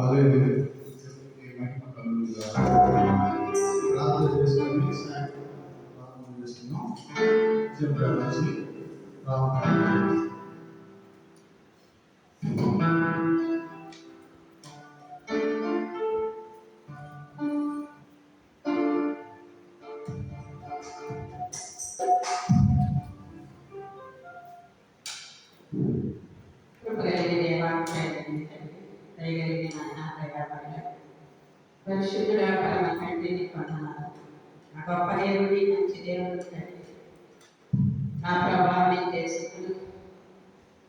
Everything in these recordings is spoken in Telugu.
హల్లెలూయా. దేవునికి మహిమ కలుగును గాక. ప్రార్థన చేసుకొని సాయంత్రం ప్రార్థన చేసుకున్నాం. జపరాజి రామ పరిశుద్ధుడా పరమ తండ్రిని కొన్నాను. నా గొప్ప దేవుడి మంచి దేవుడు తండ్రి, నా ప్రభావం చేసుకుని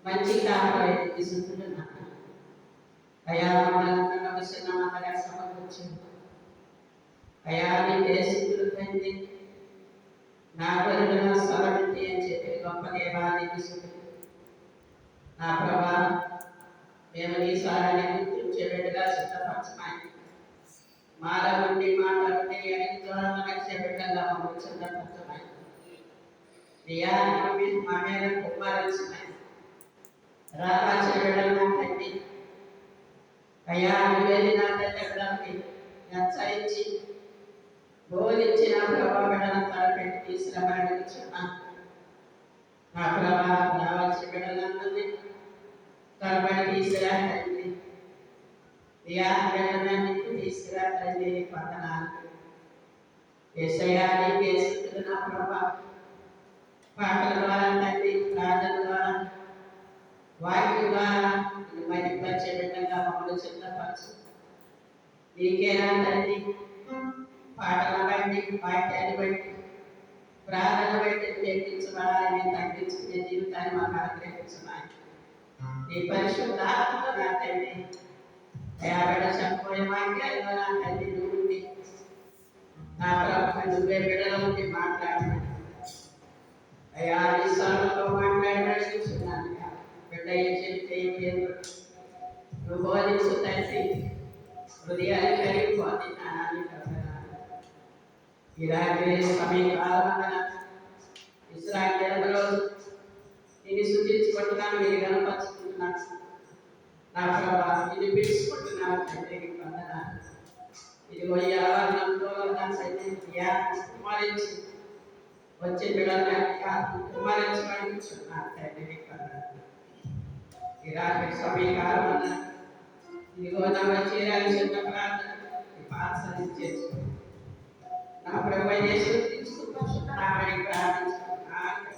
మంచి కాపాడి సుతులున్నాను. అయా మమ్మల్ని సమకూర్చు. అయా నీ దేశులు తండ్రి, నా గొర్రెలు నా స్వరంతి అని చెప్పి గొప్ప దేవానికి సుతులు. నా ప్రభా మేము నీ స్వరాన్ని గుర్తించే బిడ్డగా సిద్ధపరచమని మాల నుండి మాట్లాడితే నచ్చే బిడ్డగా మమ్మల్ని సిద్ధపరచమని మా మీద కుమారించమని రావాల్సిన బిడ్డలు తండ్రి అయ్యా నువ్వేది నా తల్లి హెచ్చరించి బోధించిన ప్రభావ బిడ్డలను తలపెట్టి తీసుకురావడానికి నా ప్రభావ రావాల్సిన బిడ్డలందరినీ తలపడి తీసుకురా తండ్రి. బిడ్డలన్నింటినీ తీసుకురా తండ్రి. వందనాలు ఏసయ్యానికి నా ప్రభావ పాటల ద్వారా తండ్రి, ప్రార్థన ద్వారా, వాక్యం ద్వారా ఇది మహిమపరిచే విధంగా మమ్మల్ని సిద్ధపరచు. నీకేనా తండ్రి పాటల బట్టి, వాక్యాన్ని బట్టి, ప్రార్థన బట్టి ప్రేమించబడాలని తగ్గించుకునే జీవితాన్ని మాకు అనుగ్రహించమని నీ పరిశుద్ధాత్మతో నా తండ్రి బిడ్డ చెప్పబోయే వాక్యాలు నా తండ్రి నువ్వు నా ప్రభు నువ్వే బిడ్డల నుండి మాట్లాడమని అయ్యా నీ స్వరంతో మాట్లాడబడుతున్నాను. బిడ్డ ఏం చెప్తే నువ్వు బోధించు తండ్రి. హృదయాన్ని కలిగిపోతున్నాను. ఇలాగే సమీపాలన ఇస్రాయేలులో నేను సూచించుకుంటున్నాను, మీరు కనపరుచుకుంటున్నాను. నా ప్రభావ ఇది పిలుచుకుంటున్నాను తండ్రి. వందనాలు. ఇదిగో ఈ ఆవరణంలో నా సైన్యం కుమారించి వచ్చే బిడ్డలు కుమారించబడుతున్నాను తండ్రి. ఇలాగే సమీకాలన ఇదిగో నా వచ్చేయాలి చిన్న ప్రార్థన పాఠశాల చేసుకుని నా ప్రభు చేసి తీసుకుంటున్నామని ప్రార్థించుకున్నాను.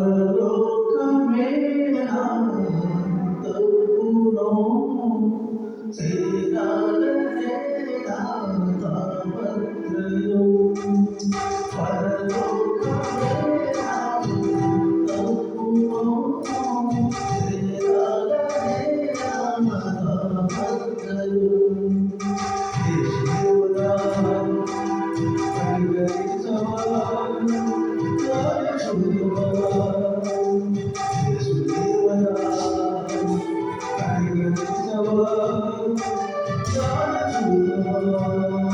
పరలోకమే నా తప్పునో చేరాలనే నా తాపత్రయో. పరలోకమే నా తప్పునో చేరాలనే నా తాపత్రయో. యేసునా పరిగణించవలను Oh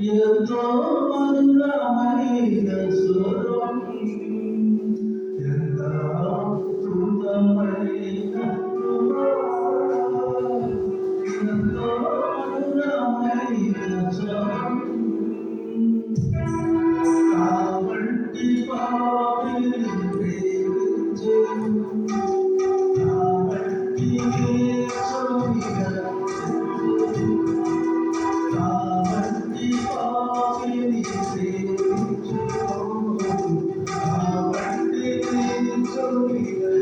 ఎంతో మధురమైన స్వరం ఎంత అద్భుతమైన కృపా. ఎంతో మధురమైన స్వరం కాబట్టి పాపిని ప్రేమించెను. కాబట్టి యేసునిగా కాబట్టి పాపిని ప్రేమించెను. కాబట్టి యేసునిగా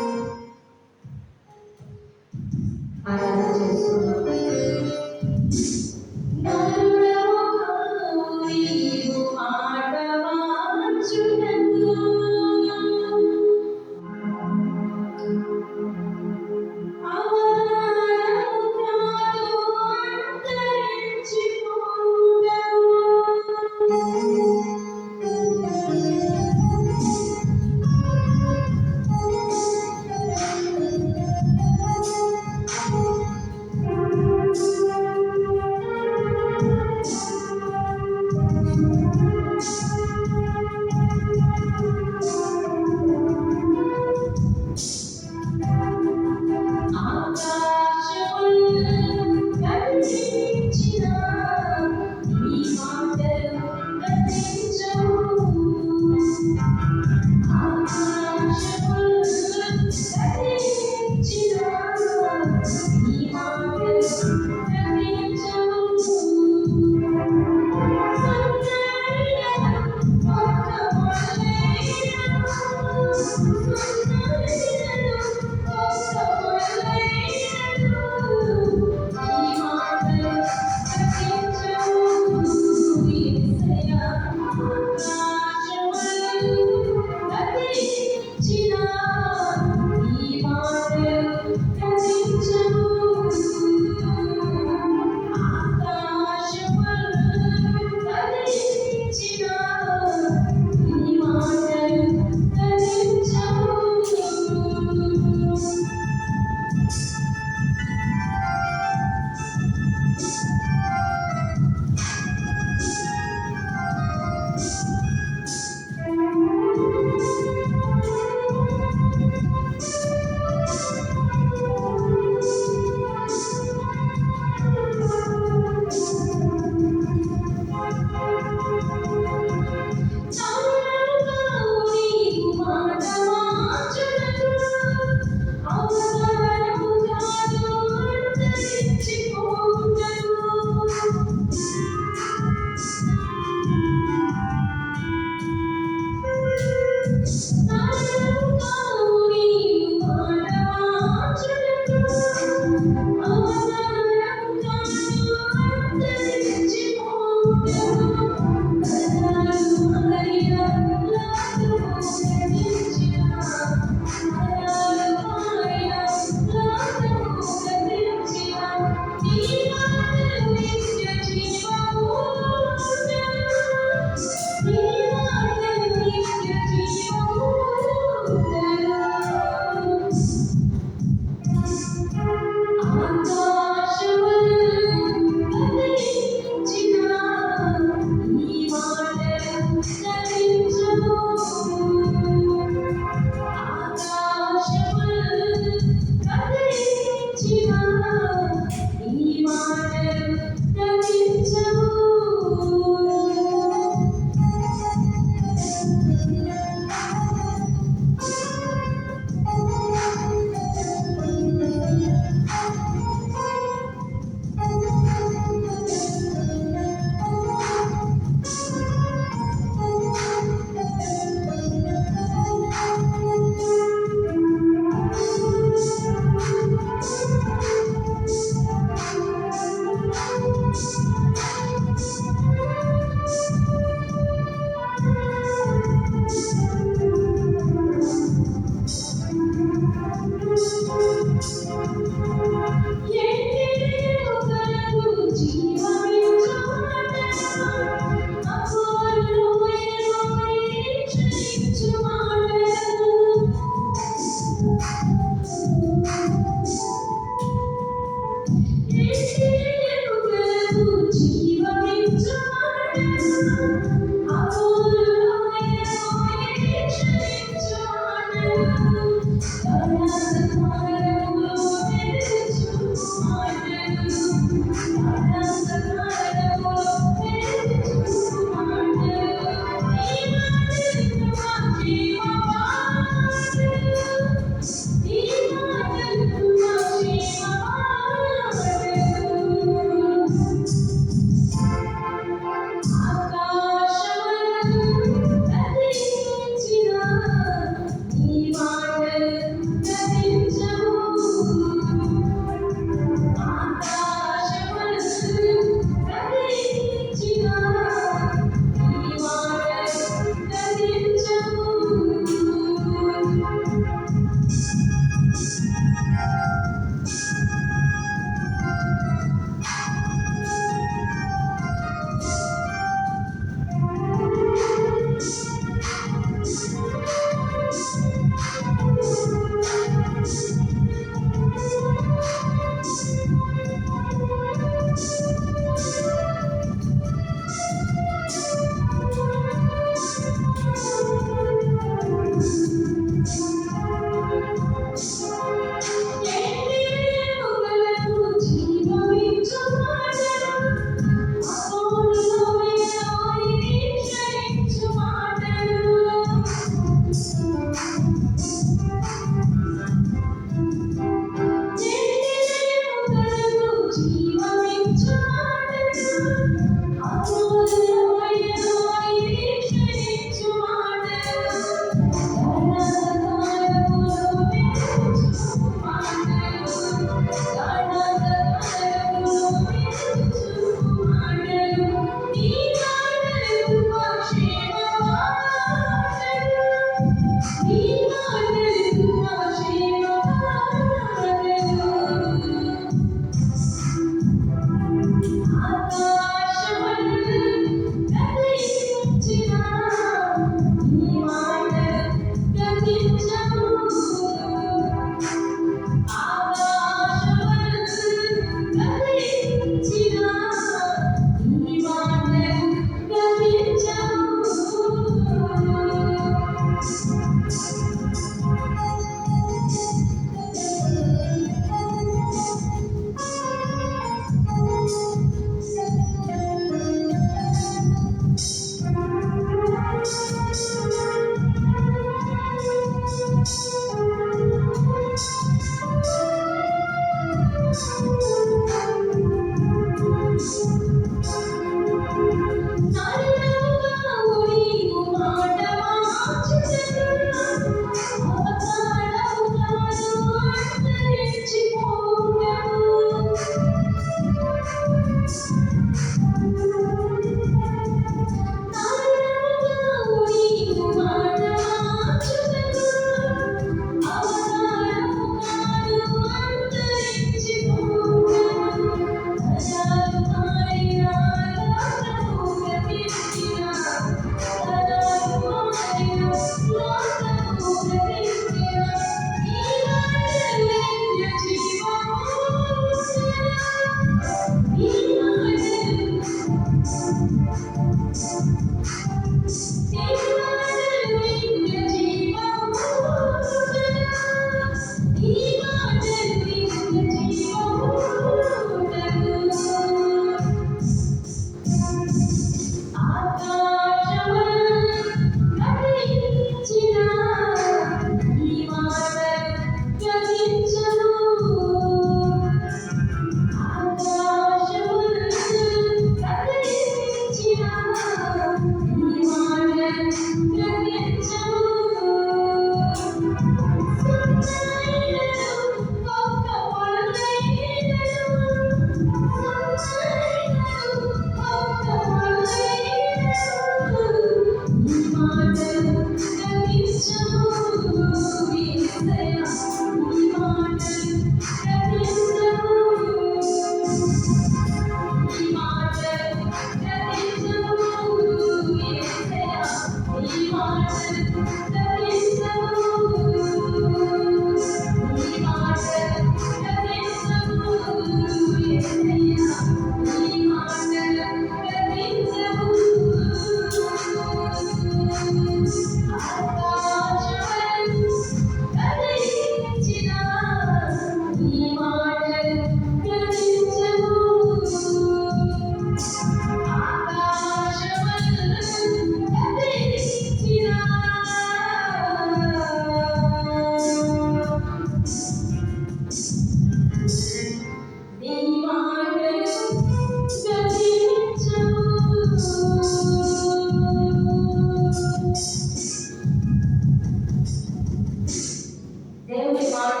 దేవుని మాట,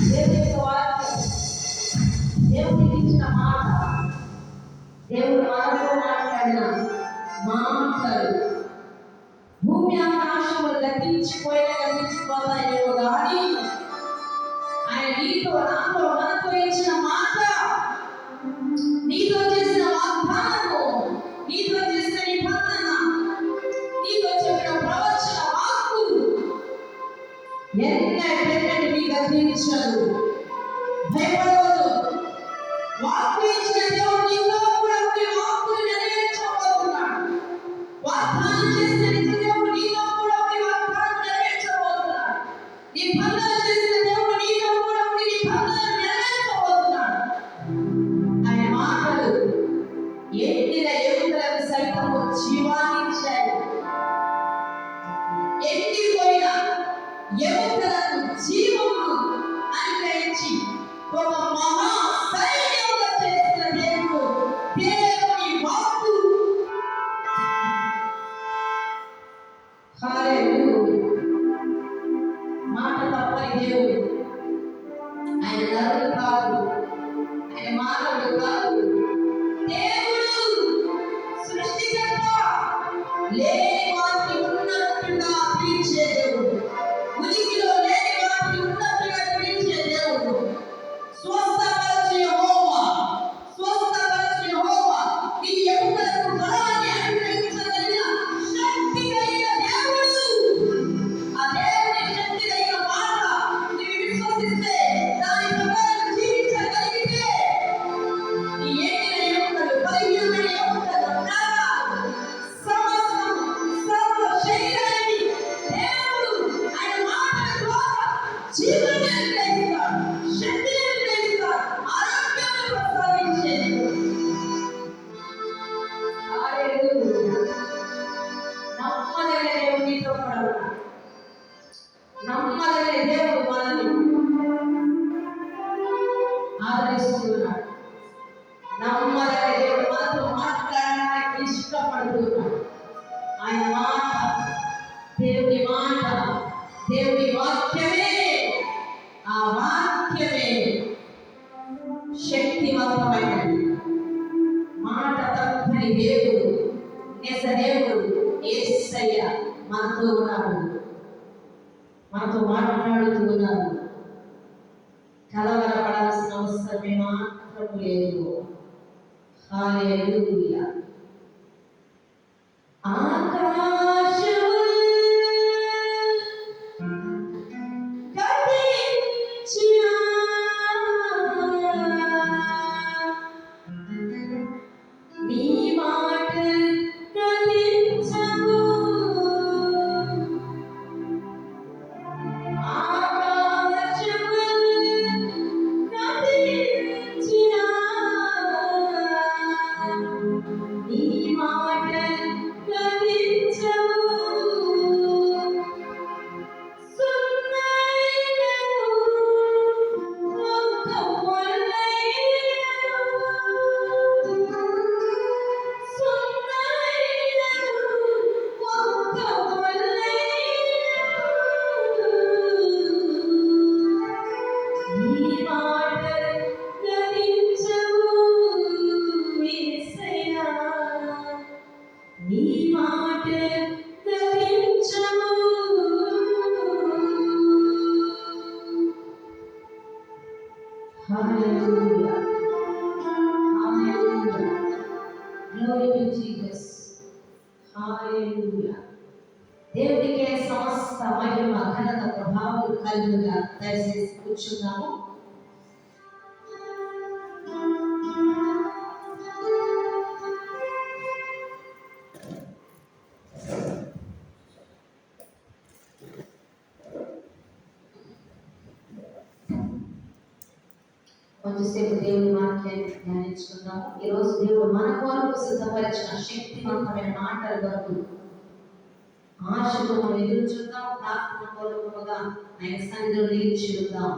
దేవుని యొక్క వాక్యం, దేవునికి ఇచ్చిన మాట, దేవుడు మనతో మాట్లాడిన మాటలు భూమి ఆకాశములు గతించిపోతాయేమో కానీ ఆయన నీతో నాతో మనతో ఇచ్చిన మాట, నీతో చేసిన వాగ్దానము, నీతో చేసిన నిబంధన, నీతో చెప్పిన ప్రవచన వాక్కు ఎన్నటికీ గతించదు. భయపడవద్దు. వాక్కు ఇచ్చిన దేవుడు నీతో కూడా ఉండి వాక్కును నెరవేర్చబోతున్నాడు. వాగ్దానం చేసిన దేవుడు నీతో కూడా ఉండి వాగ్దానం నెరవేర్చబోతున్నాడు. నిబంధన చేసిన దేవుడు నీతో కూడా ఉండి నిబంధన నెరవేర్చబోతున్నాడు. ఆయన మాటలు ఎండిన ఎముకలకు సైతము జీవాన్ని ఇచ్చాయి. ఎండిపోయిన ఎముకలకు జీవమును అనుగ్రహించి ఒక మహా సైన్యముగా చేసిన దేవుడు దేవుని వాక్కు. హల్లెలూయా. మాట తప్పని దేవుడు. ఆయన నరుడు కాదు, ఆయన మానవుడు కాదు. దేవుడు సృష్టికర్త, లేని వాటిని ఉన్నట్టుగా పిలిచే దేవుడు, ఉనికిలో లేని వాటిని ఉన్నట్టుగా పిలిచే దేవుడు. స్వస్థపరచు యెహోవా, స్వస్థపరచు యెహోవా, నీ ఎముకలకు బలాన్ని అనుగ్రహించగలిగిన శక్తి కలిగిన దేవుడు. ఆ దేవుని శక్తి కలిగిన మాట నీవు విశ్వసిస్తే, దాని ప్రకారం జీవించగలిగితే, నీ ఎండిన ఎముకలు, బలహీనమైన ఎముకలు, నరాలు, సమస్తము, సర్వ శరీరానికి దేవుడు ఆయన మాటల ద్వారా జీవాన్ని అనుగ్రహిస్తాడు, శక్తిని అనుగ్రహిస్తాడు, ఆరోగ్యాన్ని ప్రసాదించే దేవుడు. హల్లెలూయా. నమ్మదగిన దేవుడు నీతో కూడా ఉన్నాడు. నమ్మదగిన దేవుడు మనల్ని ఆదరిస్తున్నాడు. నమ్మదగిన దేవుడు మనతో మాట్లాడడానికి ఇష్టపడుతున్నాడు. ఆయన మాట, దేవుని మాట, దేవుని వాక్యమే, ఆ వాక్యమే శక్తివంతమైనది. మాట తప్పని దేవుడు, నిజ దేవుడు యేసయ్య మనతో ఉన్నాడు, మనతో మాట్లాడుతూ ఉన్నాడు. కలవరపడాల్సిన అవసరం మాత్రం లేదు. హల్లెలూయా. ఆకాశము గతించినా, నీ మాట గతించవు. ఆకాశము గతించినా, నీ మాట గతించవు. సున్నైనను ఒక్క పొల్లైనను, సున్నైనను ఒక్క పొల్లైనను, నీ మాట గతించవు. యేసయ్యా, నీ మాట గతించవు. Hallelujah. Hallelujah. Glory to Jesus. Hallelujah. దేవుడికే సమస్త మహిమ, ఘనత, ప్రభావం కలుగుగా. దయచేసి కూర్చున్నాము. కొంచెంసేపు దేవుని వాక్యాన్ని ధ్యానించుకుందాము. ఈరోజు దేవుడు మన కొరకు సిద్ధపరిచిన శక్తివంతమైన మాటల కొరకు ఆశతో మనం ఎదురు చూద్దాం. ప్రార్థన పూర్వకముగా ఆయన సన్నిధిలో నిలిచి ఉందాం.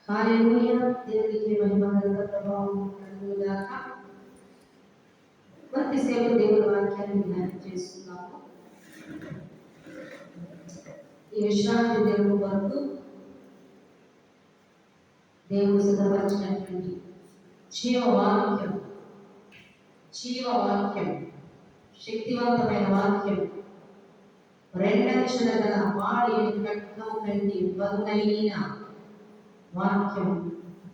హల్లెలూయా. దేవునికి మహిమ ఘనత ప్రభావం కలుగును గాక. కొద్దిసేపు దేవుని వాక్యాన్ని ధ్యానం చేసుకున్నాము. ఈ విశ్రాంతి దేవుని వరకు దేవుడు సిద్ధపరిచినటువంటి జీవవాక్యం, శక్తివంతమైన వాక్యం, రెండంచుల గల వాడి ఖడ్గం కంటే బదులైన వాక్యం,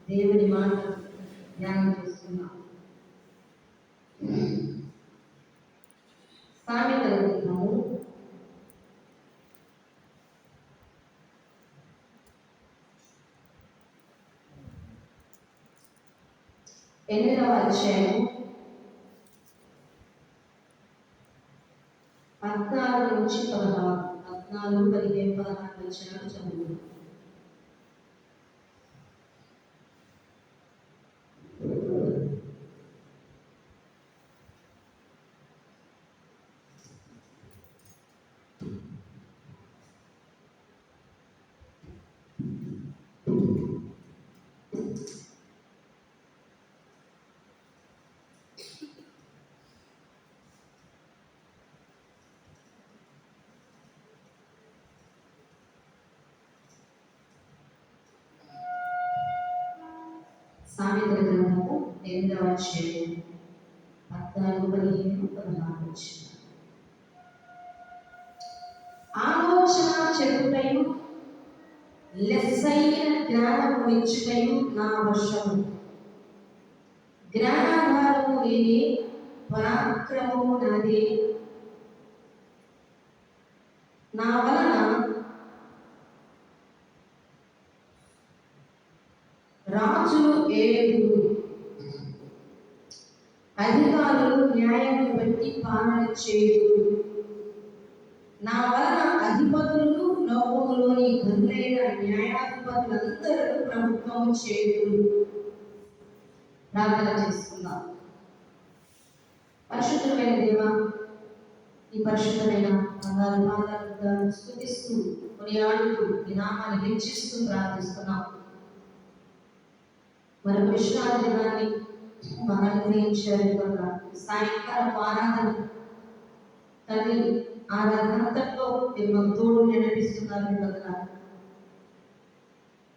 దేవుని మాట ధ్యానం చేస్తున్నాం. సామెతల గ్రంథము 8వ అధ్యాయం 14 నుంచి 16, 14, 15, 16 వచనాలు చదువుతాం. సామెతల గ్రంథము 8వ అధ్యాయం 14, 15, 16 వచనాలు. ఆలోచన చెప్పుటయు లెస్సైన జ్ఞానము ఇచ్చుటయు నా వశము. జ్ఞానాధారము నేనే, పరాక్రమము నాదే. నా వలన రాజులు ఏడుగురు, అధికారులు న్యాయము బట్టి పాలన చేయుదురు. నా వలన అధిపతులు లోకములోని గనులైన న్యాయాధిపతులందరూ ప్రభుత్వము చేయుదురు. ప్రార్థన చేసుకుందాం. పరిశుద్ధమైన దేవా, ఈ పరిశుద్ధమైన పాదాలను స్తుతిస్తూ కొనియాడుతూ ఈ నామాన్ని హెచ్చిస్తూ ప్రార్థిస్తున్నాం. మరొక విశ్రాంతి దినాన్ని మాకు అనుగ్రహించారు. సాయంకాలం ఆరాధన తల్లి ఆరాధనంతట్లో మీరు మాకు తోడు నడిపిస్తున్నారు. కదా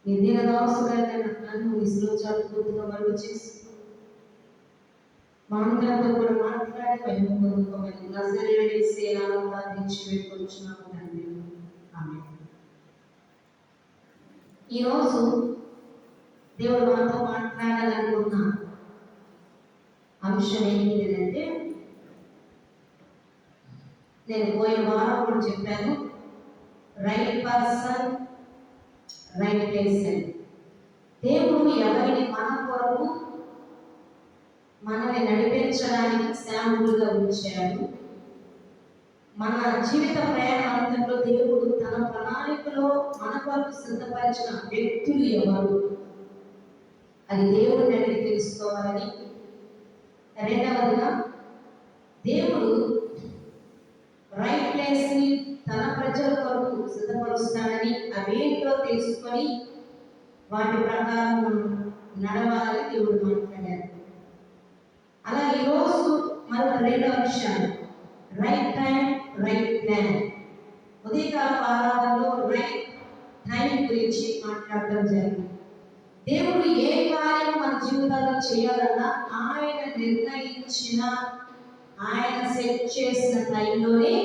మీ దీనదాసులైన నన్ను మీ శ్లోచాలు పూర్తిగా మరుగు చేసి మా అందరితో కూడా మాట్లాడి మహిమ పొందుకోమని నజరేయుడి సేవను ప్రార్థించి వేడుకొచ్చున్నాము తండ్రి. ఆమేన్. ఈరోజు దేవుడు మనతో మాట్లాడాలనుకున్న అంశం ఏంటంటే, నేను పోయిన వారం కూడా చెప్పాను, రైట్ పర్సన్ రైట్ ప్లేస్. దేవుడు ఎవరిని మన కొరకు మనల్ని నడిపించడానికి శాంపుల్గా ఉంచాడు. మన జీవిత ప్రయాణం అంతట్లో దేవుడు తన ప్రణాళికలో మన కొరకు సిద్ధపరిచిన వ్యక్తులు ఎవరు, అది దేవుడు అనేది తెలుసుకోవాలని. రెండవదిగా, దేవుడు రైట్ ప్లేస్ ని తన ప్రజల కొరకు సిద్ధపరుస్తాడని, అవేంటో తెలుసుకొని వాటి ప్రకారం మనం నడవాలని దేవుడు మాట్లాడారు. అలా ఈరోజు మరొక రెండవ విషయాలు, రైట్ టైం రైట్ ప్లాన్. ఉదయకాల ఆరాధనలో రైట్ టైం గురించి మాట్లాడటం జరిగింది. దేవుడు ఏ కార్యం మన జీవితాల్లో చేయాలన్నా ఆయన నిర్ణయించిన, ఆయన సెట్ చేసిన టైంలోనే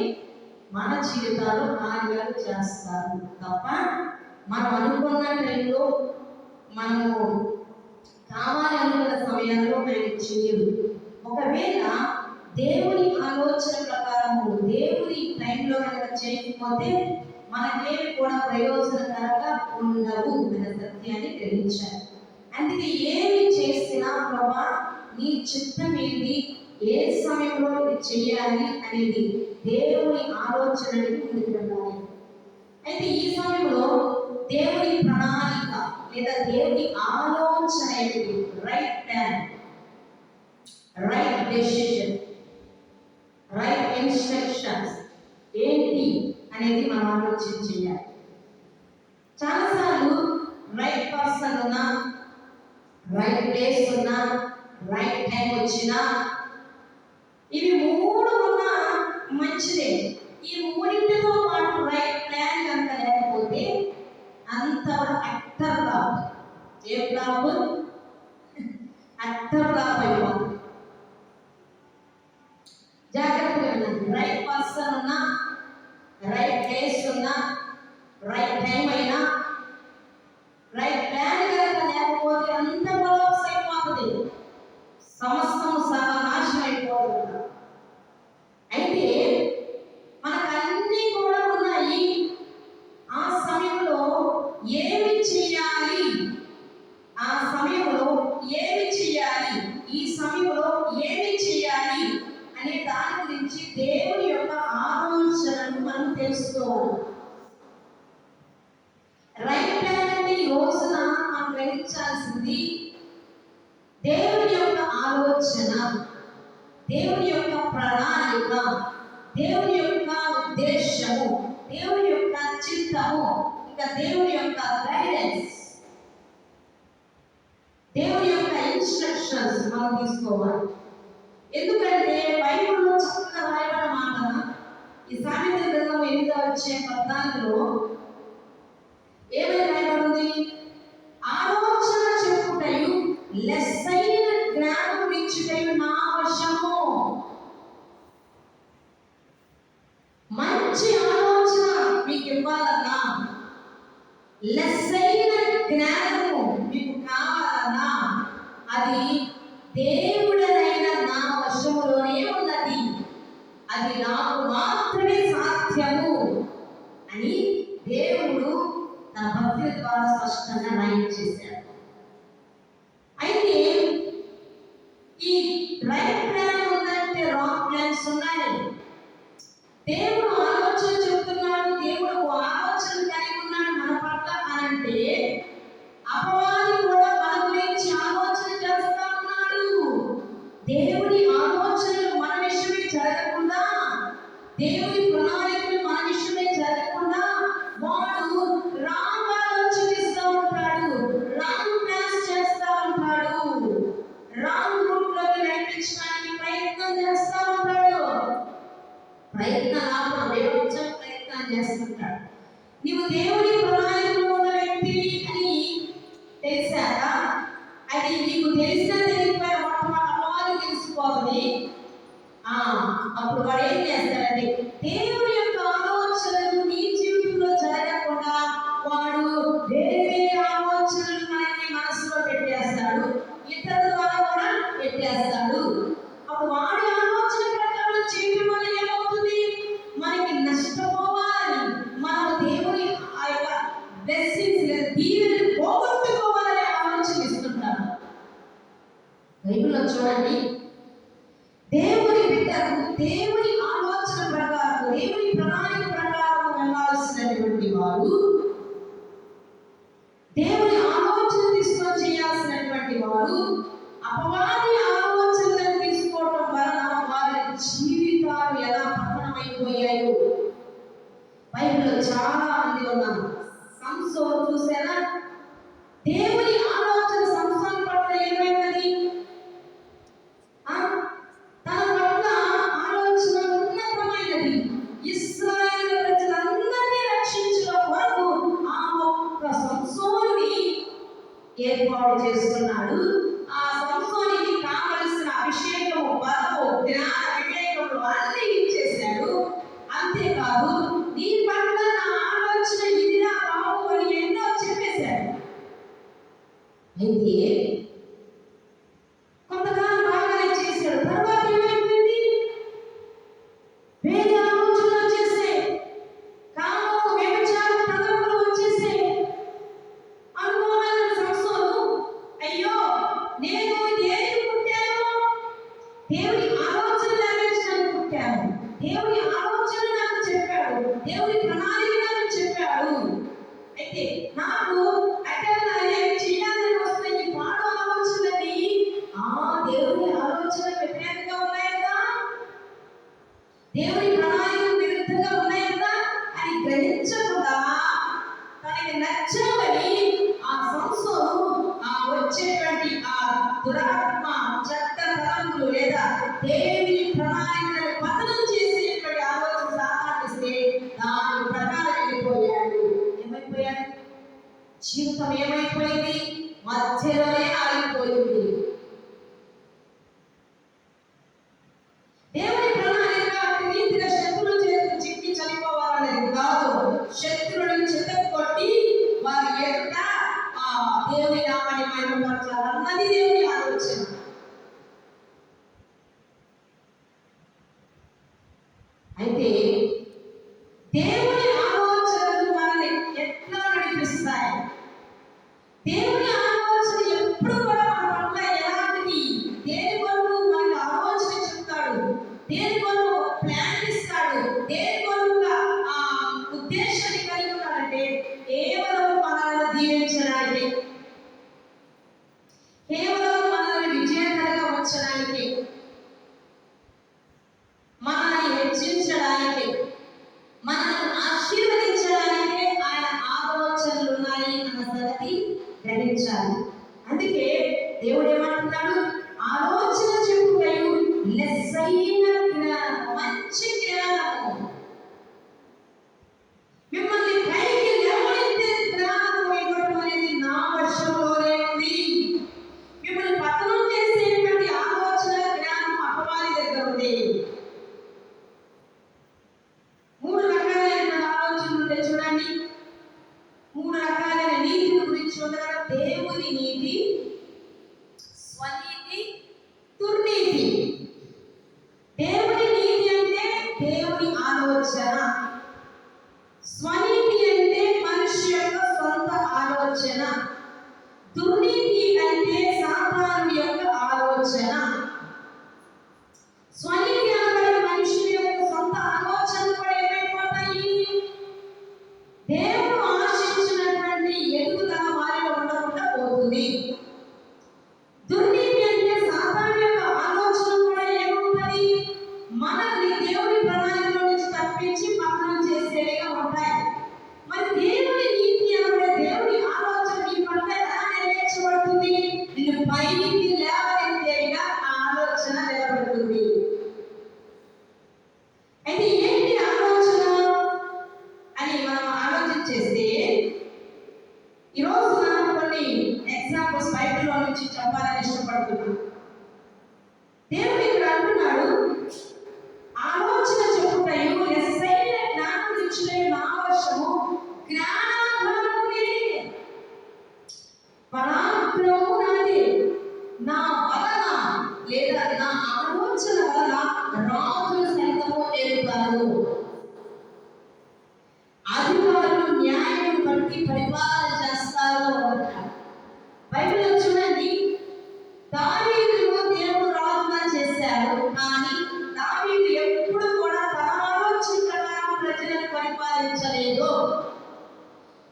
మన జీవితాల్లో కార్యాలు చేస్తారు తప్ప మనం అనుకున్న టైంలో, మనము కావాలి అనుకున్న సమయాల్లో ఆయన చేయరు. ఒకవేళ దేవుని ఆలోచన ప్రకారము దేవుని టైంలో కనుక చేయకపోతే మనకేమి కూడా ప్రయోజనకరంగా ఉండవు అనే సత్యాన్ని గ్రహించారు. అందుకే ఏమి చేసినా ప్రభా నీ చిత్తం ఏంటి, ఏ సమయంలో ఇది చేయాలి అనేది దేవుని ఆలోచనని ముందుకు వెళ్ళాలి. అయితే ఈ సమయంలో దేవుని ప్రణాళిక లేదా దేవుని ఆలోచన ఏంటి, right plan, right decision, right instructions ఏంటి అనేది మనం ఆలోచన చేయాలి. చాలాసార్లు రైట్ పర్సన్ ఉన్నా, రైట్ ప్లేస్ ఉన్నా, రైట్ టైం వచ్చినా, ఇవి మూడు ఉన్నా మంచిదే. ఈ మూడింటితో పాటు రైట్ ప్లాన్ కనుక లేకపోతే అంతవరకు అట్టర్ ఫ్లాప్. ఏ ఫ్లాప్? అట్టర్ ఫ్లాప్ అయిపోతుంది. జాగ్రత్తగా ఉండండి. రైట్ పర్సన్ ఉన్నా, రైట్ ప్లేస్ ఉన్నా, రైట్ టైం అయినా, రైట్ ప్లాన్ కనుక లేకపోతే అంత కొలాప్స్ అయిపోతుంది, సమస్తము సర్వనాశనం అయిపోతుంది. అయితే మనకు అన్నీ కూడా ఉన్నాయి. ఆ సమయంలో ఏమి చేయాలి, ఆ సమయంలో ఏమి చేయాలి, ఈ సమయంలో ఏమి చేయాలి అనే దాని గురించి దేవుని యొక్క ఆలోచనను మనం తెలుసుకోవాలి. రైట్ ప్లాన్ అంటే ఈ రోజున మనం గ్రహించాల్సింది దేవుని యొక్క ఆలోచన, దేవుని యొక్క ప్రణాళిక, దేవుని యొక్క ఉద్దేశము, దేవుని యొక్క చిత్తము, ఇంకా దేవుని యొక్క గైడెన్స్, దేవుని యొక్క ఇన్స్ట్రక్షన్స్ మనం తీసుకోవాలి. ఎందుకంటే బైబిల్లో చక్కగా రాయబడిన మాట, ఈ సామెతల గ్రంథం 8:14 ఏమని రాయబడింది? ఆలోచన చెప్పుటయు లెస్సైన జ్ఞానం ఇచ్చుటయు నా వశము. మంచి ఆలోచన మీకు ఇవ్వాలన్నా, లెస్సైన జ్ఞానము మీకు కావాలన్నా అది దేవుడైన నా వశములోనే ఉన్నది, అది నాకు మాత్రమే సాధ్యము అని దేవుడు తన భక్తుల ద్వారా స్పష్టంగా రాయించేశాడు. అయితే ఈ రైట్ ప్లాన్ ఉందంటే రాంగ్ ప్లాన్స్ ఉన్నాయి. దేవుడు ఆలోచన చెప్తున్నాడు, దేవుడు ఆలోచన కలిగి ఉన్నాడు మన పట్ల అంటే అపవాది కూడా మన గురించి ఆలోచన చేస్తా ఉన్నాడు. దేవుడి ఆలోచనలు మన విషయమే జరగకుండా, దేవుడి ప్రణాళికలు మన విషయమే జరగకుండా వాడు రాంగ్ ఆలోచిస్తూ ఉంటాడు, రాంగ్ ప్లాన్స్ చేస్తూ ఉంటాడు, రాంగ్ రూట్ లోకి నడిపించడానికి ప్రయత్నం చేస్తూ ఉంటాడు. ప్రయత్నం చేస్తుంటాడు. నీవు దేవుడి ప్రణాళికలో ఉన్న వ్యక్తివి అని తెలిసాక అది నీకు తెలిసిన తెలియకపోయిన మొట్టమొదటి తెలిసిపోతుంది. అప్పుడు వాడు ఏం చేస్తాడంటే దేవుడి యొక్క ఆలోచనలు నీ జీవితంలో జరగకుండా వాడు వేరే ఆలోచనలు మనకి మనసులో పెట్టేస్తాడు, ఇతరుల ద్వారా కూడా పెట్టేస్తాడు. అప్పుడు వాడి ఆలోచన ప్రకారం చేయడం వల్ల ఏమవుతుంది? మనకి నష్టపోవాలని, మనం దేవుని ఆ యొక్క బ్లెస్సింగ్స్ దీవెనలు పోగొట్టుకోవాలని ఆలోచిస్తుంటారు. బైబిల్లో చూడండి, దేవుని బిడ్డలు దేవుని ఆలోచన ప్రకారం, దేవుని ప్రణాళిక ప్రకారం వెళ్ళాల్సినటువంటి వారు, దేవుని ఆలోచన తీసుకొని చేయాల్సినటువంటి వారు అపవాది ఆలోచనలను తీసుకోవడం వలన వారి జీవితాలు ఎలా పతనమైపోయాయో బైబిల్లో చాలా మంది ఉన్నారు. సంసోను చూసారా? దేవుని ఆలోచన సంసోను పట్ల ఏమైనది? తన పట్ల ఆలోచన ఉన్నతమైనది. ఇశ్రాయేలు ప్రజలందరినీ రక్షించడం వరకు ఆ ఒక్క సంసోనుని ఏర్పాటు చేస్తున్నాడు. ఆ సంసోనికి కావలసిన అభిషేకము, బలము, జ్ఞాన వివేకములు అన్ని ఇచ్చేశాడు. అంతేకాదు నీ పట్ల నా ఆలోచన ఇదిరా బాబు అని ఎన్నో చెప్పేశాడు. అయితే కొంతకాలం బాగానే చేశాడు, తర్వాత ఏమైపోయింది? వేరే ఆలోచనలు వచ్చేసాయి, కామము, వ్యభిచారం, తలంపులు వచ్చేసాయి. అనుకోవాలి సంసోను, అయ్యో నేను దేనికి పుట్టాను? దేవుని ఆలోచన నెరవేర్చడానికి పుట్టాను. దేవుని ఆలోచన నాకు చెప్పాడు, దేవుని ప్రణాళిక నాకు చెప్పాడు. అయితే నాకు ఏం చేయాలని వస్తున్న ఈ పాడు ఆలోచనని దేవుని ఆలోచన వ్యతిరేకంగా ఉన్నాయి కదా, దేవుని ప్రణాళిక విరుద్ధంగా ఉన్నాయి కదా అని గ్రహించి జీవితం ఏమైపోయింది? మధ్యలోనే ఆగిపోయింది. దేవుని ప్రణాళిక రీతిగా శత్రువుల చేతికి చిక్కి చనిపోవాలనేది కాదు. శత్రువులను చెత్తకొట్టి వారి ఎదుట దేవుని నామాన్ని మహిమపరచాలన్నది దేవుని ఆలోచన. అయితే దేవుని ఆలోచనలు మనల్ని ఎట్లా నడిపిస్తాయి? దేవుని ఆలోచన ఎప్పుడు కూడా మన పట్ల ఎలాంటిది? దేని కొరకు మనకు ఆలోచన చెప్తాడు, దేని కొరకు ప్లాన్ ఇస్తాడు, దేని కొరకు ఉద్దేశాన్ని కలిగి ఉన్నాడంటే కేవలం మనల్ని దీవించడానికి, కేవలం మనల్ని విజయకరంగా ఉంచడానికి, మనల్ని హెచ్చించడానికి, మనల్ని ఆశీర్వదించడానికే ఆయన ఆలోచనలు ఉన్నాయి అన్న సంగతి గ్రహించాలి. అందుకే దేవుడు ఏమంటున్నాడు? ఆలోచన చెప్పుటయు లెస్సైన జ్ఞానము, మంచి జ్ఞానము, మిమ్మల్ని పైకి లేవనెత్తే జ్ఞానము ఇవ్వడం అనేది నా వశంలోనే ఉంది. మిమ్మల్ని పతనం చేసేటువంటి ఆలోచన జ్ఞానం అపవాది దగ్గర ఉంది. 3 రకాలైన ఆలోచనలు ఉంటాయి చూడండి. 3 రకాలైన నీతి గురించి చూడాలి. దేవుని నీతి, స్వనీతి, దుర్నీతి. దేవుని నీతి అంటే దేవుని ఆలోచన, స్వనీతి అంటే మనిషి యొక్క సొంత ఆలోచన, దుర్నీతి అంటే సాతాను యొక్క ఆలోచన. స్వనీతి అనగా మనిషి యొక్క సొంత ఆలోచనలు కూడా ఏమైపోతాయి? దేవుడు ఆశించినటువంటి ఎదుగుదల వారిలో ఉండకుండా పోతుంది. దుర్నీతి అంటే సాతాను యొక్క ఆలోచన కూడా ఏముంటది? మనల్ని దేవుని ప్రణాళికలో నుంచి తప్పించి పతనం చేసేవిగా ఉంటాయి. మరి దేవుని నీతి అంటే దేవుని ఆలోచన నీ పట్ల ఎలా నెరవేర్చబడుతుంది? నిన్ను పైకి లేవనెత్తేవిగా ఆ ఆలోచన నిలబడుతుంది. అయితే ఏంటి ఆలోచన అని మనం ఆలోచన చేస్తే, ఈరోజు మనం కొన్ని ఎగ్జాంపుల్స్ బైబిల్లో నుంచి చెప్పాలని ఇష్టపడుతున్నాను. దేవుడు ఇక్కడ అంటున్నాడు, ఆలోచన చెప్పుటయు లెస్సైన జ్ఞానం ఇచ్చుటయు నా వశము, జ్ఞానము పరాక్రమము నాది, నా వలన లేదా నా ఆలోచన వలన రాజులు సైతము ఎదుగుతారు, అధికారులు న్యాయం బట్టి పరిపాలన చేస్తారు అంటారు. బైబిల్లో చూడండి, దావీదును దేవుడు రాజుగా చేశాడు. కానీ దావీదు ఎప్పుడు కూడా తన ఆలోచన ప్రకారం ప్రజలను పరిపాలించలేదు.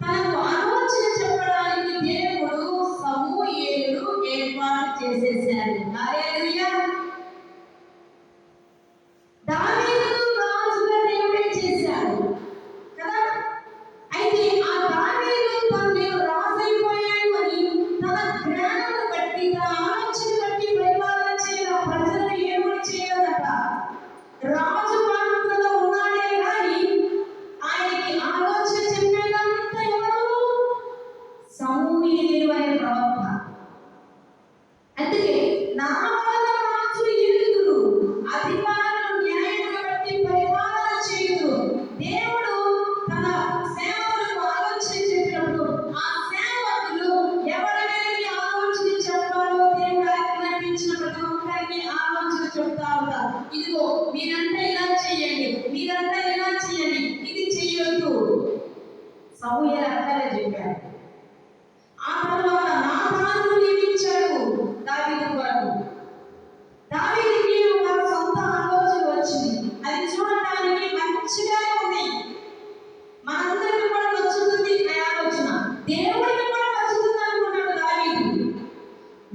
తనకు ఆలోచన చెప్పడానికి దేవుడు సమూయేలును ఏర్పాటు చేసేసాడు. హల్లెలూయా. దావీదును రాజుగా దేవుడే చేశాడు కదా. అయితే ఆ దావీదు తను రాజైపోయాడు అని తన జ్ఞానం బట్టి, తన ఆలోచన బట్టి పరిపాలన చేయాలి. ప్రజలను ఏమని చేయాలట? రాజు పాత్రలో ఉన్నాడే కానీ ఆయనకి ఆలోచన చెప్పేదంతా ఎవరు? సమూయేలు అనే ప్రవక్త. అందుకే నా వలన రాజులు ఎదుగుదురు, అధికారులు న్యాయమును బట్టి పరిపాలన చేయుదురు. దేవుడు తన సేవకులకు ఆలోచన చెప్పినప్పుడు ఆ సేవకులు ఎవరెవరికి ఆలోచన చెప్పాలో దేవుడు ఆజ్ఞాపించిన ప్రతి ఒక్కరికి ఆలోచన చెప్తా ఉంటారు. ఇదిగో మీరంతా ఇలా చేయండి, మీరంతా ఇలా చేయండి, ఇది చెయ్యొద్దు. సమూయేలు అట్లానే చెప్పాడు. ఆ తర్వాత నాతానును నియమించాడు దావీదు కొరకు. దావీదుకి ఒక సొంత ఆలోచన వచ్చింది. అది చూడటానికి మంచిగానే ఉంది, మనందరికీ కూడా నచ్చుతుంది ఆ ఆలోచన, దేవుడికి కూడా నచ్చుతుంది అనుకున్నాడు దావీదు.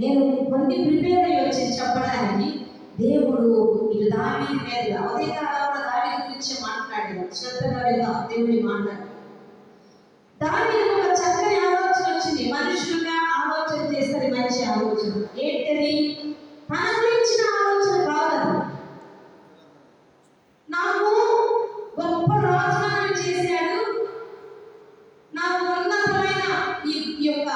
నేను కొన్ని ప్రిపేర్ అయ్యి వచ్చి చెప్పడానికి దేవుడు ఇటు దావీదు మీద అదే కాలంలో దావీదు గురించి మాట్లాడాడు. శ్రద్ధగా విందాం దేవుని మాట్లాడు. దావీదు ఒక చక్కని ఆలోచన వచ్చింది. మనుషులుగా ఆలోచన చేస్తారు మంచి ఆలోచన. ఏంటది? తన గురించిన ఆలోచన కాదు. నాకు గొప్ప రాజులను చేశాడు, నాకు ఉన్నతమైన ఈ యొక్క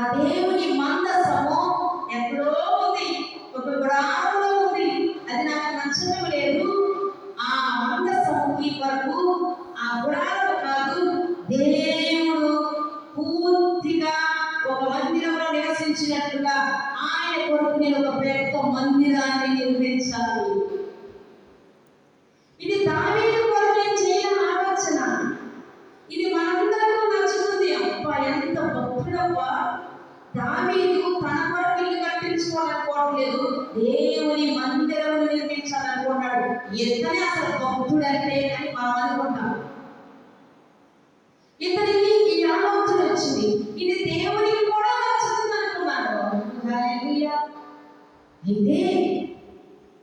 ఆ దేవుని మందసము ఎక్కడో ఉంది, ఒక గ్రామంలో ఉంది. అది నాకు నచ్చడం లేదు. ఆ మందసముకి వరకు ఆ గుడారం కాదు, దేవుడు పూర్తిగా ఒక మందిరంలో నివసించినట్లుగా ఆయన కొరకు నేను ఒక పెద్ద మందిరాన్ని నిర్మించాలి. ఇది దావీదు కొరకు చేయని ఆలోచన. ఇది మనందరికీ నచ్చుతుంది. అబ్బా ఎంత భక్తుడబ్బా, దావీదు తన కొరకు ఇల్లు కట్టించుకోవాలనుకోవట్లేదు, దేవుని మందిరం నిర్మించాలనుకున్నాడు. ఎంతనే అసలు భక్తుడంటే అని మనం అనుకుంటాం. ఇతనికి ఈ ఆలోచన వచ్చింది. ఇది దేవునికి కూడా నచ్చుతుంది అనుకున్నాడు. హల్లెలూయా. అయితే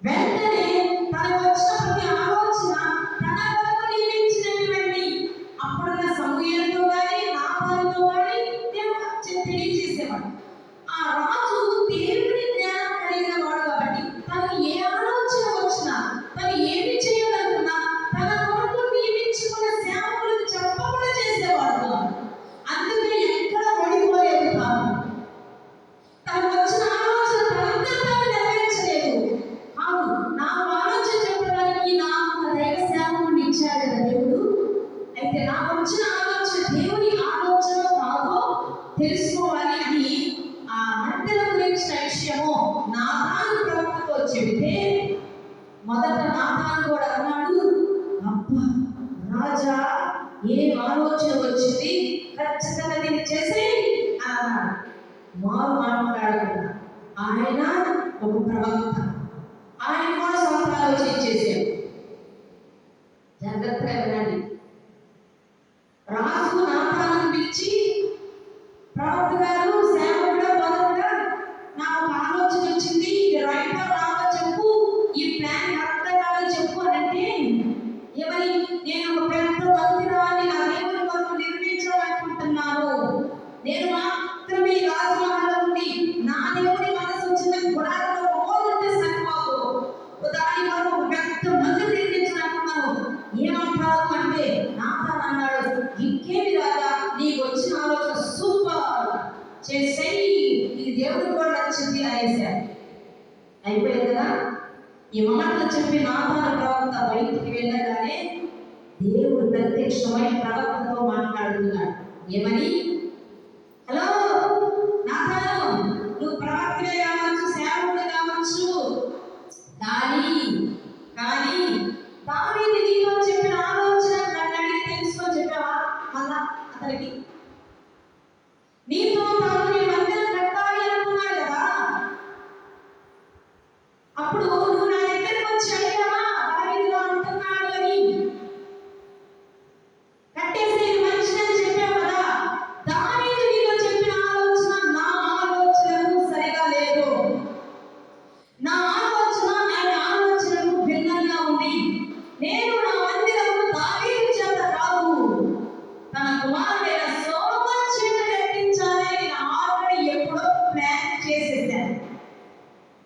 వెంటనే తనకు వచ్చిన ప్రతి ఆలోచన తన కొరకు నిర్మించినటువంటి అప్పుడున్న సమూయేలుతో కానీ నాతానుతో కానీ తెలియజేసేవాడు. ఆ రాజు దేవుని జ్ఞానం కలిగిన వాడు కాబట్టి తనకు ఏ ఆలోచన వచ్చినా, తను ఏమి చేయాలనుకున్నా తన కొరకు నియమించుకున్న సేవకులకు చెప్పకుండా చేసేవాడు. అందుకని ఎక్కడ ఓడిపోలేదు. తనకు వచ్చిన ఆలోచన తనంతా నెరవేర్చలేదు. అవును, నాకు ఆలోచన చెప్పడానికి నాకు దైవ సేవకుడిని ఇచ్చాడు కదా దేవుడు. అయితే నాకు వచ్చిన ఆలోచన దేవుని ఆలోచన కాదో తెలుసుకోవాలి అని ఆ మందిరం గురించిన విషయము నాతాను ప్రవక్తతో చెబితే మొదట నాతాను కూడా అన్నాడు, అబ్బా రాజా ఏం ఆలోచన వచ్చింది, ఖచ్చితంగా దీన్ని చేసేయి అన్నాడు. మారు మాట్లాడకుండా ఆయన ఒక ప్రవక్త, ఆయన కూడా సొంత ఆలోచన చేశాడు. జాగ్రత్తగా వినండి. రాజు నాతాను పిలిచి, ప్రవక్త గారు సేవకుడు మొదటగా నాకు ఒక ఆలోచన వచ్చింది, ఇది రైటో రావో చెప్పు, ఈ ప్లాన్ కరెక్ట్ కాదో చెప్పు అని అంటే, ఏమని, నేను ఒక పెద్ద మందిరాన్ని నా దేవుని కొరకు నిర్మించాలనుకుంటున్నాను. నేను మాత్రమే రాజమహల్లో ఉండి నా దేవుని మనసు వచ్చిన గుడారంలో మోగుంటే సరిపోదు, దాని వరకు ఒక పెద్ద మందిరం నిర్మించాలనుకున్నాను. ఏమంటారు అంటే నాతాను అన్నాడు, ఇంకేమి రాదా, నీకు వచ్చిన ఆలోచన సూపర్, చేసేయి, ఇది దేవుడికి కూడా నచ్చింది అనేసాడు. అయిపోయింది కదా. ఈ మాటలు చెప్పి నాతాను ప్రవక్త బయటికి వెళ్ళగానే దేవుడు ప్రత్యక్షమై ప్రవక్తతో మాట్లాడుతున్నాడు. ఏమని, హలో నాతాను, నువ్వు ప్రవక్తనే కావచ్చు, సేవకుడు కావచ్చు, కానీ దావీదు నీతో చెప్పిన ఆలోచన నన్ను అడిగి తెలుసుకొని చెప్పావా? మళ్ళా అతనికి నీతో తాను మందిరం కట్టాలి అనుకున్నాడు కదా, అప్పుడు నువ్వు నా దగ్గరకు వచ్చి అడిగావా దావీదులా అంటున్నాడు అని, కట్టేసి మంచిదని చెప్పావు కదా. దావీదు నీతో చెప్పిన ఆలోచన నా ఆలోచనకు సరిగా లేదు. నా ఆలోచన ఆయన ఆలోచనకు భిన్నంగా ఉంది. నేను నా మందిరము దావీదు చేత కాదు, తన కుమారుడైన సొలొమోను చేత కట్టించాలని నేను ఆల్రెడీ ఎప్పుడో ప్లాన్ చేసేసాను.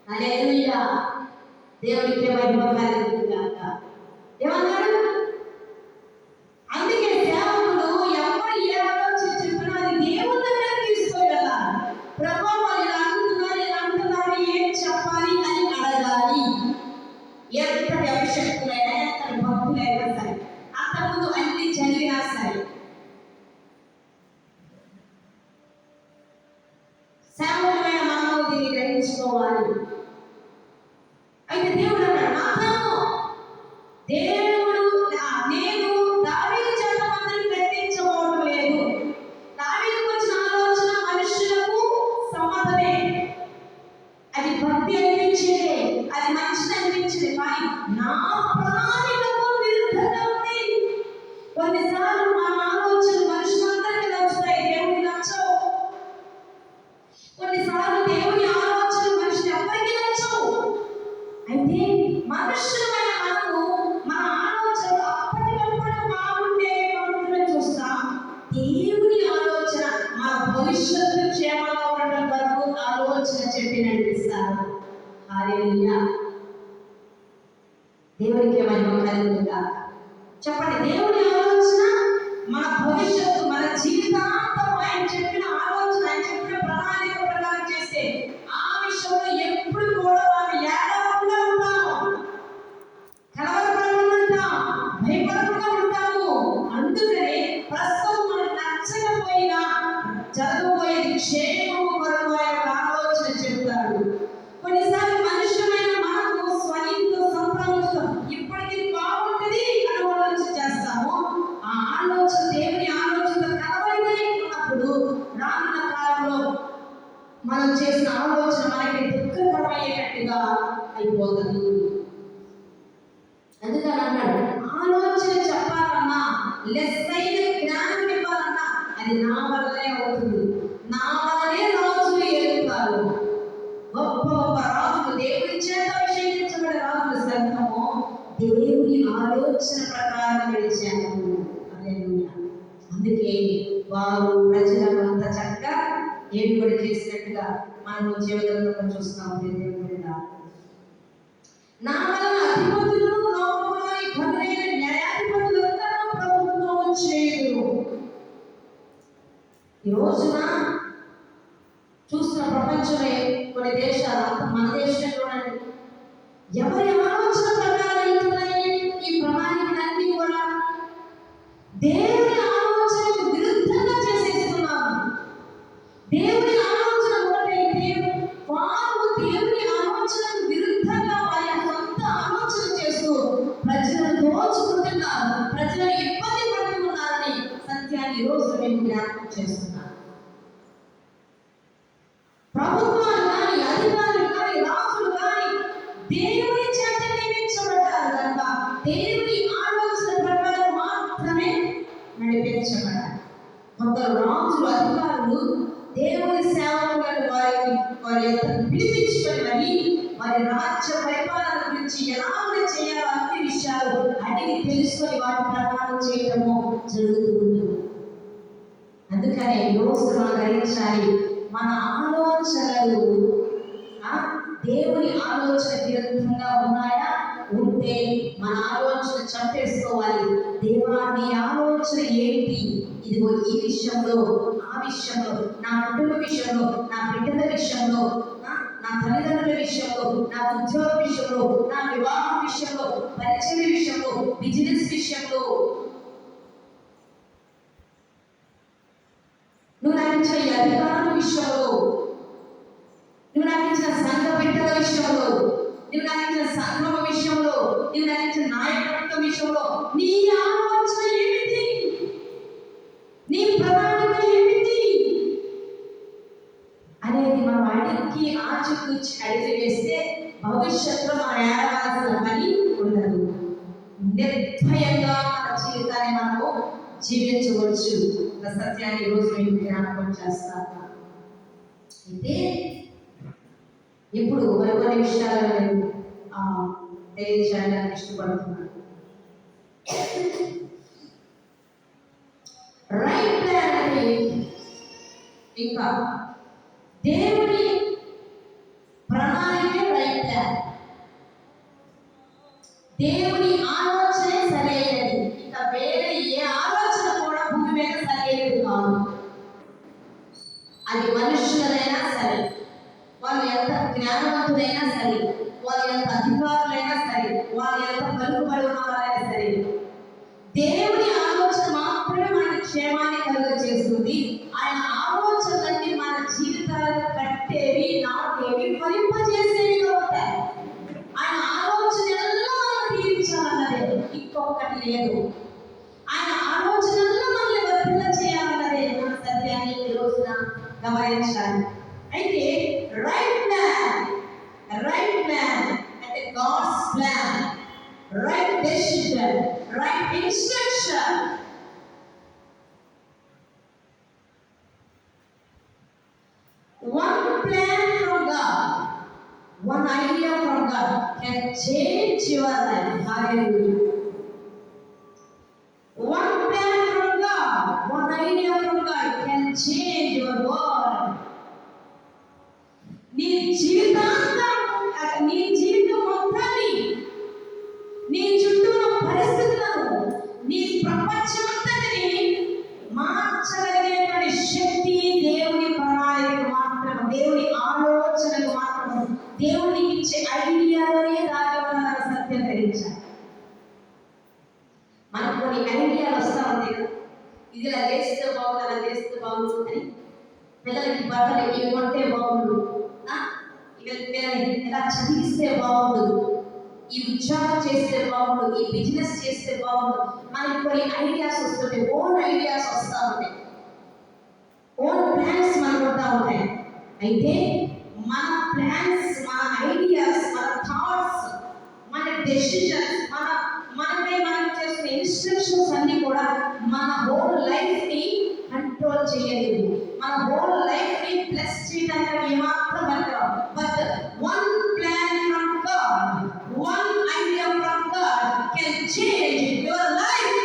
హల్లెలూయా. దేవునికి మహిమ కలుగును గాక. ఏమన్నాడు? అందుకే సేవకుడు ఎవరు ఏ ఆలోచన చెప్పినా అది దేవుని దగ్గర తీసుకెళ్ళాలి. ప్రభువా వాళ్ళు ఇలా అంటున్నారు, ఏం చెప్పాలి అని అడగాలి. ఎంతటి అభిషక్తులైనా, ఎంతటి భక్తులైనా సరే, అంతకుముందు అన్ని జరిగినా సరే, సేవకులైన మనము దీన్ని గ్రహించుకోవాలి. అయితే దేవుడు అన్నాడు, నాతాను, నేను దావీదు చేత మందిరం కట్టించబోవడం లేదు. దావీదుకు వచ్చిన ఆలోచన మనుషులకు సమ్మతమే, అది భక్తి అనిపించేదే, అది మంచిది అనిపించేది, కానీ నా ప్రణాళికకు విరుద్ధంగా ఉంది. కొన్నిసార్లు మన ఆలోచన మనుషులందరికీ నచ్చుతాయి, దేవుడికి నచ్చవు. కొన్నిసార్లు దేవుని ఆలోచన మనుషులు ఎవరికి నచ్చవు. అయితే మనుషులమైన మనము మన ఆలోచన అప్పటికప్పుడు బాగుండే మాత్రమే చూస్తాం. దేవుని ఆలోచన మన భవిష్యత్తు క్షేమంగా ఉండడం వరకు ఆలోచన చెప్పి నడిపిస్తారు. హల్లెలూయా. దేవునికి మహిమ కలుగును గాక. చెప్పండి, దేవుని ఆలోచన మన భవిష్యత్తు, మన జీవితాంతం ఆయన చెప్పిన ఆలోచన, ఆయన చెప్పిన ప్రణాళిక క్షేమము కొరకు ఆయన ఒక ఆలోచన చెబుతాడు. కొన్నిసార్లు మనుషులమైన మనకు స్వయంతో సంపాదించడం ఇప్పటికీ బాగుంటుంది అని ఆలోచన చేస్తాము. ఆ ఆలోచన దేవుని ఆలోచన కలవైనది ఉన్నప్పుడు రానున్న కాలంలో మనం చేసిన ఆలోచన మనకి దుఃఖకరమయ్యేటట్టుగా అయిపోతుంది. అందుకని అన్నాడు, ఆలోచన చెప్పాలన్నా, లెస్సైన జ్ఞానం ఇవ్వాలన్నా అది నా వల్లనే అవుతుంది. నా వల్లనే రాజులు ఏలుతారు. గొప్ప గొప్ప రాజులు, దేవుని చేత అభిషేకించబడే రాజులు సైతము దేవుని ఆలోచన ప్రకారం నడిచారు. హల్లెలూయా. అందుకే వారు ప్రజలను అంత చక్కగా ఏలుబడి చేసినట్టుగా మనం జీవితంలో చూస్తాము. దేవుని నా వలన అధిపతులు లోకంలోని ఘనులైన న్యాయాధిపతులందరూ ప్రభుత్వం చేయరు. ఈ రోజున చూస్తున్న ప్రపంచమే కొన్ని దేశాలు, మన దేశం చూడండి, ఎవరి ఆలోచన ప్రకారం వెళ్తున్నాయి ఈ ప్రణాళికలన్నీ కూడా దేవుని ఆలోచనకు విరుద్ధంగా చేసేస్తున్నాము. దేవుని ఆలోచన ఒకటైతే వారు దేవుని ఆలోచనకు విరుద్ధంగా వారి సొంత ఆలోచన చేస్తూ ప్రజలను దోచుకుంటున్నారు, ప్రజలను ఇబ్బంది పడుతున్నారని సత్యాన్ని ఈ రోజు మేము జ్ఞాపకం చేస్తున్నాం. ప్రభుత్వాలు కానీ, అధికారులు కానీ, రాజులు కానీ దేవుని చేత నియమించబడ్డారు కనుక దేవుని ఆలోచన ప్రకారం మాత్రమే నడిపించబడాలి. కొందరు రాజులు, అధికారులు దేవుని సేవకులను వారి యొక్క పిలిపించుకొని వారి రాజ్య పరిపాలన గురించి ఎలా చేయాలో అన్ని విషయాలు అడిగి తెలుసుకొని వాటి ప్రకారం చేయడము జరుగుతుంది. అందుకనే రోజు మనం గ్రహించాలి, మన ఆలోచనలు దేవుని ఆలోచన విరుద్ధంగా ఉన్నాయా? ఉంటే మన ఆలోచన చంపేసుకోవాలి. దేవా, నీ ఆలోచన ఏంటి? ఇదిగో ఈ విషయంలో, ఆ విషయంలో, నా కుటుంబ విషయంలో, నా బిడ్డల విషయంలో, నా తల్లిదండ్రుల విషయంలో, నా ఉద్యోగ విషయంలో, నా వివాహం విషయంలో, పరిచయ విషయంలో, బిజినెస్ విషయంలో, నువ్వు నాకు ఇచ్చిన అధికారుల విషయంలో, నువ్వు నాకు ఇచ్చిన సంఘ బిడ్డల విషయంలో, నువ్వు నాకు ఇచ్చిన సంఘం విషయంలో, నువ్వు నాకు ఇచ్చిన నాయకత్వం విషయంలో నీ ఆలోచన ఏమిటి? నీ ప్రణాళిక ఏమిటి అనేది మనం అడిగి ఆచితూచి అడిగి వేస్తే భవిష్యత్తులో మనం ఏడవలసిన పని ఉండదు. నిర్భయంగా మన జీవితాన్ని మనము జీవించవచ్చు. సత్యాన్ని రోజు మేము జ్ఞాపకం చేస్తాను. అయితే ఇప్పుడు మరికొన్ని విషయాలు నేను తెలియజేయడానికి ఇష్టపడుతున్నాను. రైట్ ప్లాన్ అంటే ఇంకా దేవుని ప్రణాళిక రైట్ ప్లాన్. దేవుని ఆలోచనే సరైనది. ఇక వేరే ఏ ఆలోచన కూడా భూమి మీద సరైనది కాదు. అది మనుషులైనా సరే, వాళ్ళు ఎంత జ్ఞానవంతులైనా సరే, వాళ్ళు ఎంత అధికారులైనా సరే, వాళ్ళు ఎంత పలుకుబడి ఉన్న వాళ్ళైనా సరే, దేవుని ఆలోచన మాత్రమే మనకి క్షేమాన్ని కలుగ చేస్తుంది. ఆయన ఆలోచనలన్నీ మన జీవితాలను కట్టేవి, నాటేవి, ఫలింపజేసేవిగా ఉంటాయి. ఆయన ఆలోచనల్లో మనం తీర్చాలన్నదే, ఇంకొకటి లేదు. ఆయన ఆలోచనల్లో మనల్ని వర్తిల్ల చేయాలన్నదే మన సత్యాన్ని ఈ రోజున గమనించాలి. అయితే రైట్ ప్లాన్ అంటే God's plan, right decision, right instruction. One plan from God, one idea from God can change your life. Hallelujah. One plan from God, one idea from God can change your world. నీ జీవితం మొత్తాన్ని, నీ చుట్టూ ఉన్న పరిస్థితులను, నీ ప్రపంచమంతటిని మార్చగలిగేటువంటి శక్తి దేవుని ప్రణాళిక మాత్రమే, దేవుని ఆలోచనలు మాత్రమే, దేవునికి ఇచ్చే ఐడియాలోనే దాగి ఉన్న సత్యం గ్రహించాలి. మనకు కొన్ని ఐడియాలు వస్తా ఉంటాయి, ఇది ఇలా చేస్తే బాగుంది, అలా చేస్తే బాగుంది అని. పిల్లలకి బట్టలు ఇవి కొంటే బాగుండు, వీళ్ళని ఎలా చదివిస్తే బాగుండు, ఈ ఉద్యోగం చేస్తే బాగుండు, ఈ బిజినెస్ చేస్తే బాగుండు. మనకి కొన్ని ఐడియాస్ వస్తుంటాయి, ఓన్ ఐడియాస్ వస్తూ ఉంటాయి, ఓన్ ప్లాన్స్ మనకు వస్తూ ఉంటాయి. అయితే మన ప్లాన్స్, మన ఐడియాస్, మన థాట్స్, మన డెసిషన్స్, మనపై మనం చేస్తున్న ఇన్స్ట్రక్షన్స్ అన్ని కూడా మన హోల్ లైఫ్ ని కంట్రోల్ చేయలేదు. మన హోల్ లైఫ్ ని ప్లస్ చేయడానికి ఏమాత్రం పనికిరావు. But one plan from God, one idea from God can change your life.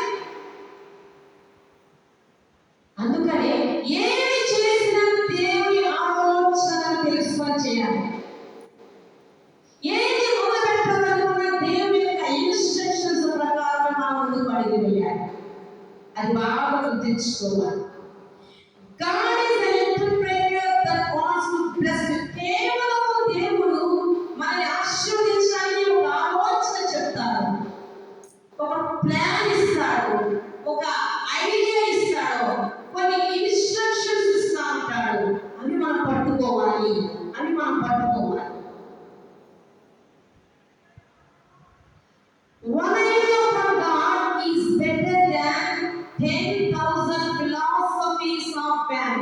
అందుకనే ఏమి చేసినా దేవుని ఆలోచన తెలుసుకొని చేయాలి. ఏది మొదలుపెట్టాలనుకున్నా దేవుని యొక్క ఇన్స్ట్రక్షన్స్ ప్రకారం మనం ముందుకు అడిగి వెళ్ళాలి. అది బాగా గుర్తుంచుకోవాలి. God is an entrepreneur that wants to bless you. కేవలం దేవుడు మనల్ని ఆశీర్వదించాలని ఒక ఆలోచన చెప్తాడు, ఒక ప్లాన్ ఇస్తాడు, ఒక ఐడియా ఇస్తాడు, కొన్ని ఇన్స్ట్రక్షన్స్ ఇస్తా ఉంటాడు. అవి మనం పట్టుకోవాలి. One idea from God is better than 10,000 philosophies of man.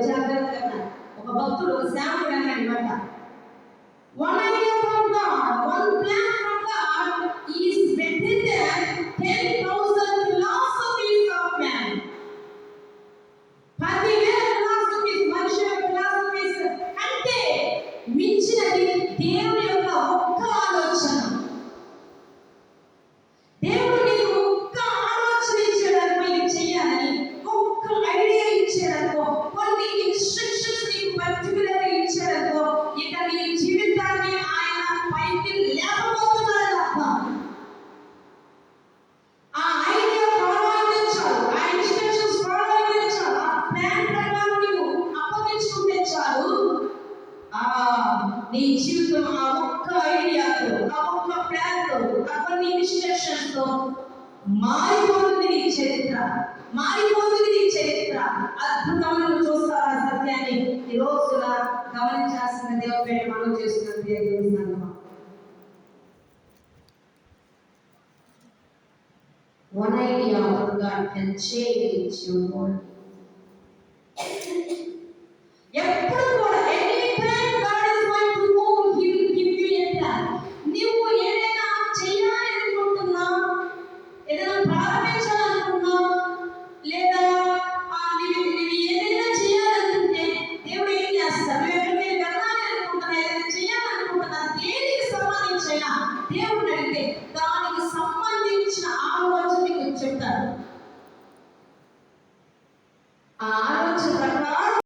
జాగ్రత్తగా ఒక భక్తుడు, ఒక సేవకుడు అన్నమాట. One idea from God, one plan from God is better than 10,000 philosophies of man. 10,000 philosophies, మనుషుల philosophies అంటే మించినది దేవుని యొక్క ఒక్క ఆలోచన. దేవుడు నీకు ఒక్క ఆలోచన ఇచ్చాడనుకో, ఇది చేయాలని ఒక్క ఐడియా ఇచ్చాడనుకో, కొన్ని ఇన్స్ట్రక్షన్స్ నీకు పర్టికులర్గా ఇచ్చాడనుకో, ఇక నీ జీవితాన్ని ఆయన పైకి లేకపోతున్నాడు అర్థం. ఆ ఐడియా ఫాలో అయితే చాలు, ఆ ఇన్స్ట్రక్షన్స్ ఫాలో అయితే చాలు, ఆ ప్లాన్ ప్రకారం నీవు అప్పగించుకుంటే చాలు. నీ జీవితం ఆ ఒక్క ఐడియాతో, ఆ ఒక్క ప్లాన్తో, ఆ కొన్ని ఇన్స్ట్రక్షన్స్ తో మారిపోతుంది నీ చరిత్ర. అద్భుతంగా చూస్తారు. ఆ సత్యాన్ని ఈ రోజున గమనించాల్సిన దేవుడు మనం చేస్తున్న దేవుని సంగమం. One idea of God can change your world. ఎప్పుడు కూడా any time God is going to move, he will give you a plan. నీవు ఏదైనా చేయాలి అనుకుంటున్నా, ఏదైనా ప్రారంభించాలనుకున్నా, లేదా నీవు ఏదైనా చేయాలనుకుంటే దేవుడు ఏం చేస్తాడు? ఎక్కడికి వెళ్ళాలి అనుకుంటున్నా, ఏదైనా చేయాలనుకుంటున్నా, దేనికి సంబంధించిన దేవుడు అడిగితే దానికి సంబంధించిన ఆలోచన మీకు చెప్తాడు. ఆ